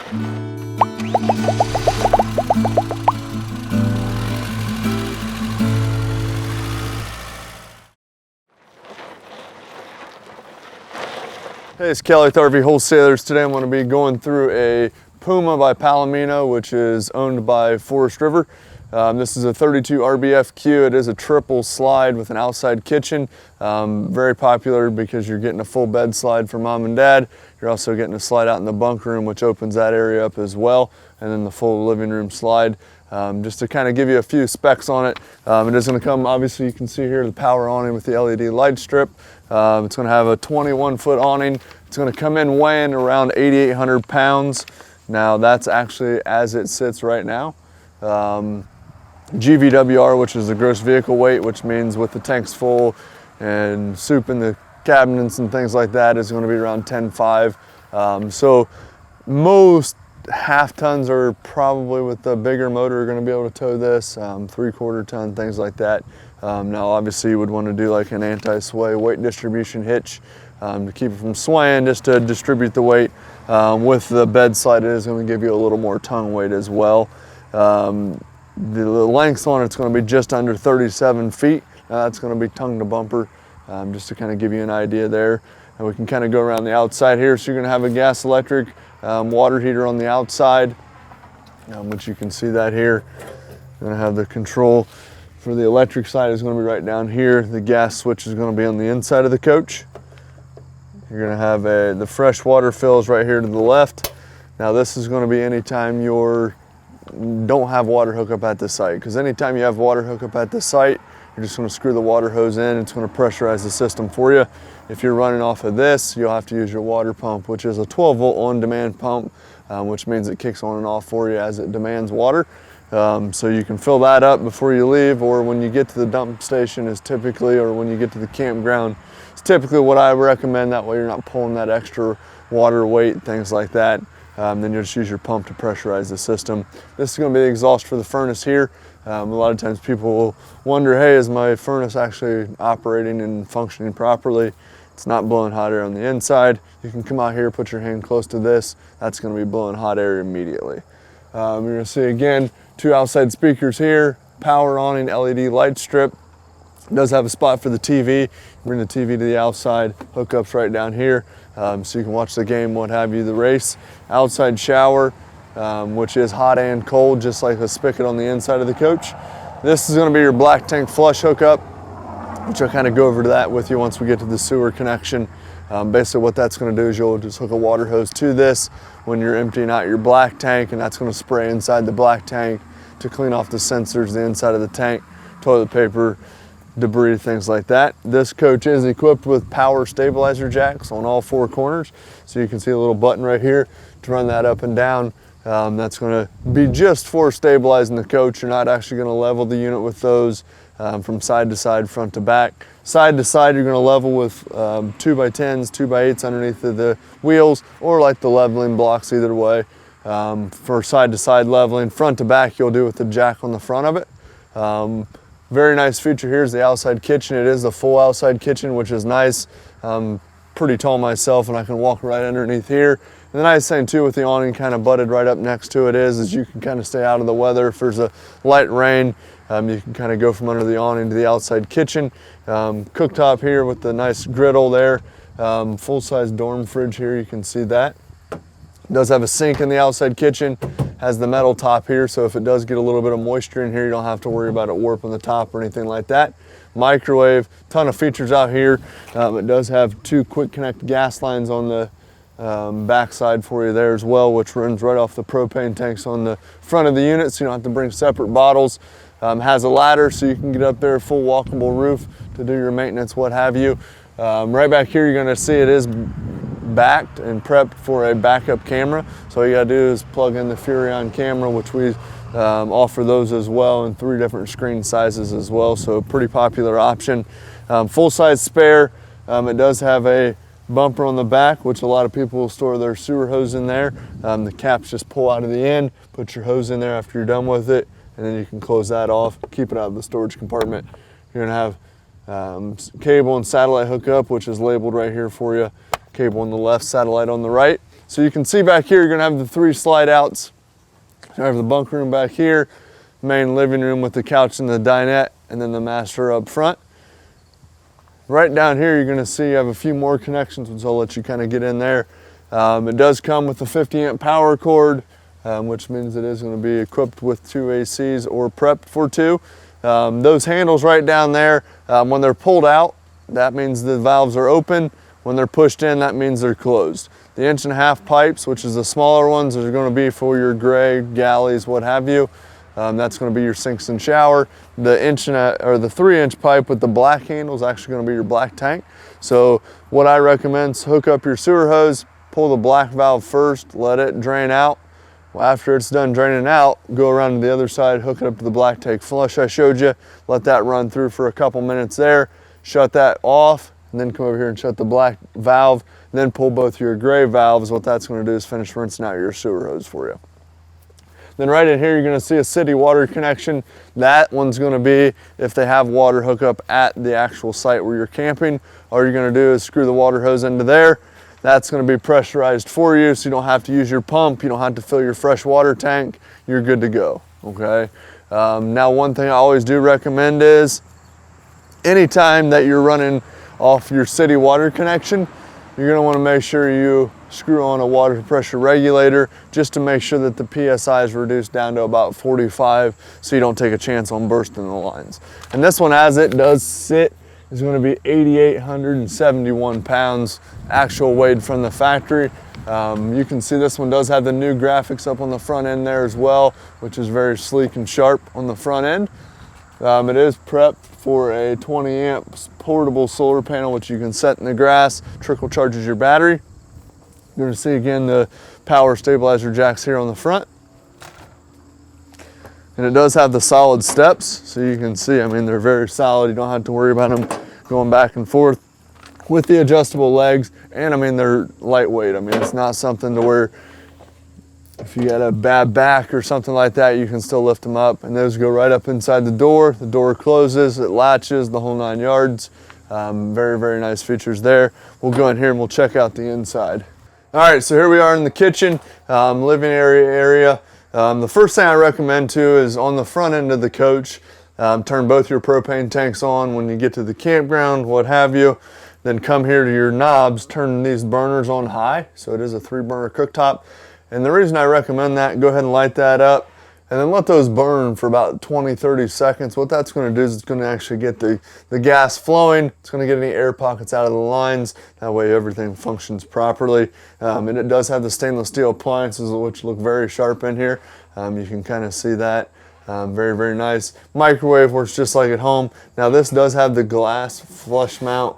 Hey, it's Kelly with RV Wholesalers. Today I'm going to be going through a Puma by Palomino, which is owned by Forest River. This is a 32RBFQ. It is a triple slide with an outside kitchen. Very popular because you're getting a full bed slide for mom and dad. You're also getting a slide out in the bunk room, which opens that area up as well, and then the full living room slide. Just to kind of give you a few specs on it. It is going to come, obviously you can see here the power awning with the LED light strip. It's going to have a 21-foot awning. It's going to come in weighing around 8,800 pounds. Now that's actually as it sits right now. GVWR, which is the gross vehicle weight, which means with the tanks full and soup in the cabinets and things like that, is going to be around 10.5. So most half tons are probably, with the bigger motor, are going to be able to tow this, 3/4 ton, things like that. Now obviously you would want to do like an anti-sway weight distribution hitch to keep it from swaying, just to distribute the weight. With the bed slide, it is going to give you a little more tongue weight as well. The length on it's going to be just under 37 feet. Now that's going to be tongue to bumper, just to kind of give you an idea there. And we can kind of go around the outside here. So you're going to have a gas electric water heater on the outside, which you can see that here. You're going to have the control for the electric side is going to be right down here. The gas switch is going to be on the inside of the coach. You're going to have the fresh water fills right here to the left. Now this is going to be anytime you don't have water hookup at the site, because anytime you have water hookup at the site, you're just going to screw the water hose in. It's going to pressurize the system for you. If you're running off of this, you'll have to use your water pump, which is a 12-volt on-demand pump, which means it kicks on and off for you as it demands water. So you can fill that up before you leave, or when you get to the dump station is typically, or when you get to the campground, it's typically what I recommend. That way you're not pulling that extra water weight, things like that. Then you'll just use your pump to pressurize the system. This is going to be the exhaust for the furnace here. A lot of times people will wonder, hey, is my furnace actually operating and functioning properly? It's not blowing hot air on the inside. You can come out here, put your hand close to this. That's going to be blowing hot air immediately. You're going to see again 2 outside speakers here, power awning, LED light strip. It does have a spot for the TV. Bring the TV to the outside. Hookups right down here, so you can watch the game, what have you, the race. Outside shower, which is hot and cold, just like a spigot on the inside of the coach. This is going to be your black tank flush hookup, which I'll kind of go over to that with you once we get to the sewer connection. Basically what that's going to do is you'll just hook a water hose to this when you're emptying out your black tank, and that's going to spray inside the black tank to clean off the sensors, the inside of the tank, toilet paper, debris, things like that. This coach is equipped with power stabilizer jacks on all 4 corners. So you can see a little button right here to run that up and down. That's going to be just for stabilizing the coach. You're not actually going to level the unit with those from side to side, front to back. Side to side, you're going to level with 2x10s, 2x8s underneath the wheels, or like the leveling blocks, either way. For side to side leveling, front to back, you'll do with the jack on the front of it. Very nice feature here is the outside kitchen. It is a full outside kitchen, which is nice. I'm pretty tall myself, and I can walk right underneath here. And the nice thing too, with the awning kind of butted right up next to it, is you can kind of stay out of the weather. If there's a light rain, you can kind of go from under the awning to the outside kitchen. Cooktop here with the nice griddle there. Full-size dorm fridge here, you can see that. It does have a sink in the outside kitchen, has the metal top here, so if it does get a little bit of moisture in here, you don't have to worry about it warping the top or anything like that. Microwave, ton of features out here. It does have 2 quick connect gas lines on the backside for you there as well, which runs right off the propane tanks on the front of the unit, so you don't have to bring separate bottles. Has a ladder so you can get up there, full walkable roof to do your maintenance, what have you. Right back here, you're going to see it is backed and prepped for a backup camera. So all you gotta do is plug in the Furrion camera, which we offer those as well in 3 different screen sizes as well. So a pretty popular option. Full size spare. It does have a bumper on the back, which a lot of people will store their sewer hose in there. The caps just pull out of the end, put your hose in there after you're done with it, and then you can close that off, keep it out of the storage compartment. You're gonna have cable and satellite hookup, which is labeled right here for you. Cable on the left, satellite on the right. So you can see back here, you're gonna have the 3 slide outs. You have the bunk room back here, main living room with the couch and the dinette, and then the master up front. Right down here, you're gonna see you have a few more connections, which I'll let you kind of get in there. It does come with a 50 amp power cord, which means it is gonna be equipped with 2 ACs or prepped for 2. Those handles right down there, when they're pulled out, that means the valves are open. When they're pushed in, that means they're closed. The 1.5 inch pipes, which is the smaller ones, are gonna be for your gray, galleys, what have you. That's gonna be your sinks and shower. The 3 inch pipe with the black handle is actually gonna be your black tank. So what I recommend is hook up your sewer hose, pull the black valve first, let it drain out. After it's done draining out, go around to the other side, hook it up to the black tank flush I showed you, let that run through for a couple minutes there, shut that off, and then come over here and shut the black valve, and then pull both your gray valves. What that's gonna do is finish rinsing out your sewer hose for you. Then right in here, you're gonna see a city water connection. That one's gonna be if they have water hookup at the actual site where you're camping. All you're gonna do is screw the water hose into there. That's gonna be pressurized for you, so you don't have to use your pump, you don't have to fill your fresh water tank, you're good to go, okay? Now one thing I always do recommend is, anytime that you're running off your city water connection, you're gonna wanna make sure you screw on a water pressure regulator just to make sure that the PSI is reduced down to about 45 so you don't take a chance on bursting the lines. And this one, as it does sit, is gonna be 8,871 pounds actual weight from the factory. You can see this one does have the new graphics up on the front end there as well, which is very sleek and sharp on the front end. It is prepped for a 20 amps portable solar panel, which you can set in the grass, trickle charges your battery. You're gonna see again the power stabilizer jacks here on the front. And it does have the solid steps, so you can see, I mean, they're very solid. You don't have to worry about them going back and forth with the adjustable legs. And I mean, they're lightweight. I mean, it's not something to where if you got a bad back or something like that, you can still lift them up. And those go right up inside the door. The door closes, it latches, the whole 9 yards. Very, very nice features there. We'll go in here and we'll check out the inside. All right, so here we are in the kitchen, living area. The first thing I recommend too is on the front end of the coach, turn both your propane tanks on when you get to the campground, what have you. Then come here to your knobs, turn these burners on high. So it is a 3-burner cooktop. And the reason I recommend that, go ahead and light that up and then let those burn for about 20-30 seconds. What that's going to do is it's going to actually get the gas flowing. It's going to get any air pockets out of the lines. That way everything functions properly. And it does have the stainless steel appliances, which look very sharp in here. You can kind of see that. Very, very nice. Microwave works just like at home. Now this does have the glass flush mount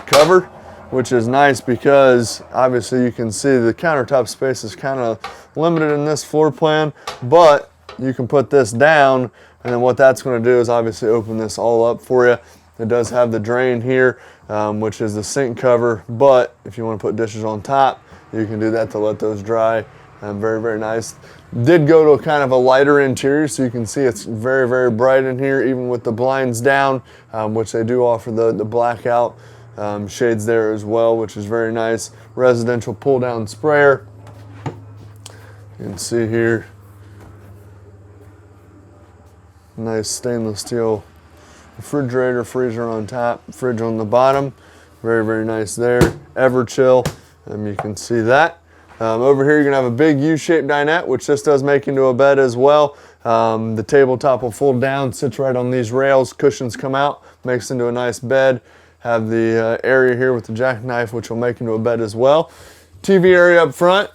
cover, which is nice because obviously you can see the countertop space is kind of limited in this floor plan, but you can put this down, and then what that's going to do is obviously open this all up for you. It does have the drain here, which is the sink cover, but if you want to put dishes on top, you can do that to let those dry. Very, very nice. Did go to a kind of a lighter interior, so you can see it's very, very bright in here, even with the blinds down, which they do offer the blackout shades there as well, which is very nice. Residential pull down sprayer. You can see here, nice stainless steel refrigerator, freezer on top, fridge on the bottom. Very, very nice there. Everchill, you can see that. Over here you're gonna have a big U-shaped dinette, which this does make into a bed as well. The tabletop will fold down, sits right on these rails, cushions come out, makes into a nice bed. Have the area here with the jackknife, which will make into a bed as well. TV area up front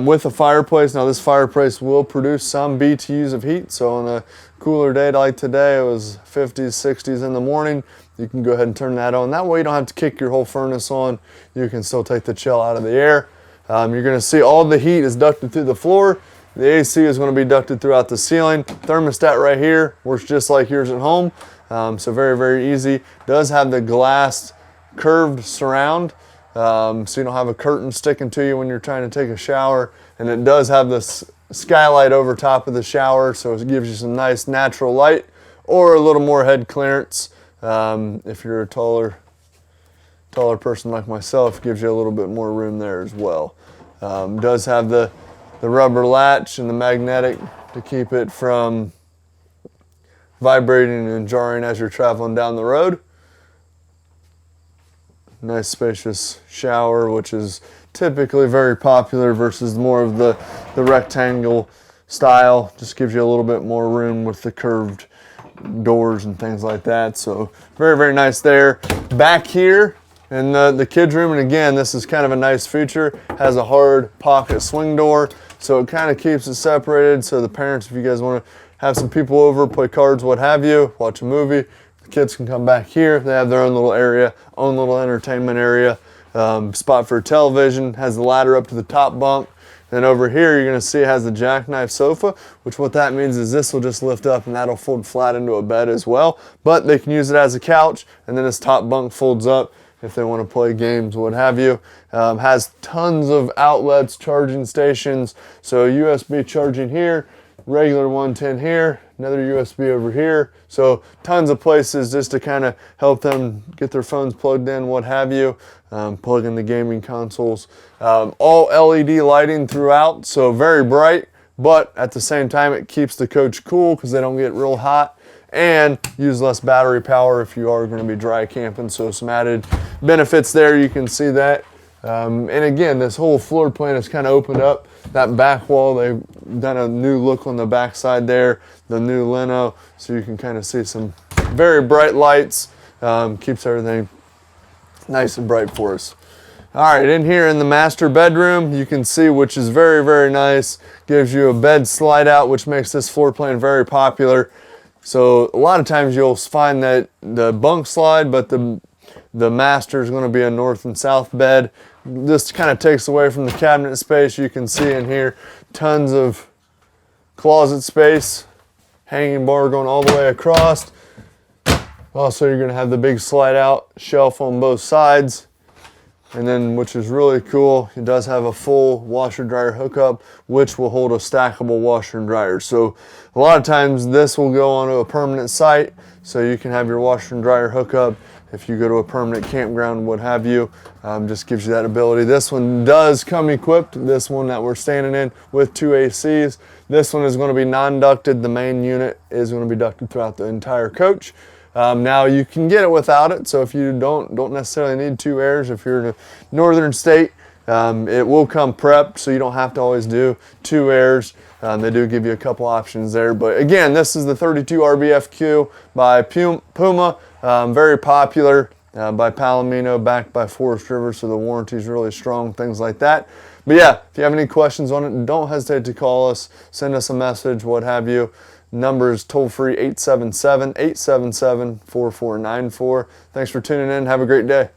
with a fireplace. Now this fireplace will produce some BTUs of heat, so on a cooler day like today, it was 50s, 60s in the morning, you can go ahead and turn that on. That way you don't have to kick your whole furnace on. You can still take the chill out of the air. You're gonna see all the heat is ducted through the floor. The AC is gonna be ducted throughout the ceiling. Thermostat right here works just like yours at home. So very, very easy. Does have the glass curved surround, so you don't have a curtain sticking to you when you're trying to take a shower. And it does have this skylight over top of the shower, so it gives you some nice natural light or a little more head clearance. If you're a taller person like myself, gives you a little bit more room there as well. Does have the rubber latch and the magnetic to keep it from vibrating and jarring as you're traveling down the road. Nice spacious shower, which is typically very popular versus more of the rectangle style. Just gives you a little bit more room with the curved doors and things like that. So very, very nice there. Back here in the kids room, and again, this is kind of a nice feature, has a hard pocket swing door, so it kind of keeps it separated. So the parents, if you guys want to have some people over, play cards, what have you, watch a movie, the kids can come back here. They have their own little area, own little entertainment area, spot for a television, has the ladder up to the top bunk. Then over here, you're gonna see it has the Jackknife Sofa, which what that means is this will just lift up and that'll fold flat into a bed as well. But they can use it as a couch, and then this top bunk folds up if they wanna play games, what have you. Has tons of outlets, charging stations. So USB charging here, regular 110 here, another USB over here. So tons of places just to kind of help them get their phones plugged in, what have you. Plug in the gaming consoles. All LED lighting throughout, so very bright, but at the same time it keeps the coach cool because they don't get real hot, and use less battery power if you are going to be dry camping. So some added benefits there, you can see that. And again, this whole floor plan is kind of opened up. That back wall, they've done a new look on the back side there, the new lino, so you can kind of see some very bright lights. Keeps everything nice and bright for us. All right, in here in the master bedroom, you can see, which is very, very nice. Gives you a bed slide out, which makes this floor plan very popular. So a lot of times you'll find that the bunk slide, but the master is going to be a north and south bed. This kind of takes away from the cabinet space. You can see in here tons of closet space, hanging bar going all the way across. Also, you're going to have the big slide out shelf on both sides. And then, which is really cool, it does have a full washer dryer hookup, which will hold a stackable washer and dryer. So a lot of times this will go onto a permanent site, so you can have your washer and dryer hookup if you go to a permanent campground, what have you. Just gives you that ability. This one does come equipped, this one that we're standing in, with 2 ACs. This one is going to be non-ducted. The main unit is going to be ducted throughout the entire coach. Now you can get it without it, so if you don't necessarily need 2 airs, if you're in a northern state, it will come prepped, so you don't have to always do 2 airs. They do give you a couple options there, but again, this is the 32RBFQ by Puma, very popular by Palomino, backed by Forest River, so the warranty is really strong, things like that. But yeah, if you have any questions on it, don't hesitate to call us, send us a message, what have you. Number is toll-free 877-877-4494. Thanks for tuning in. Have a great day.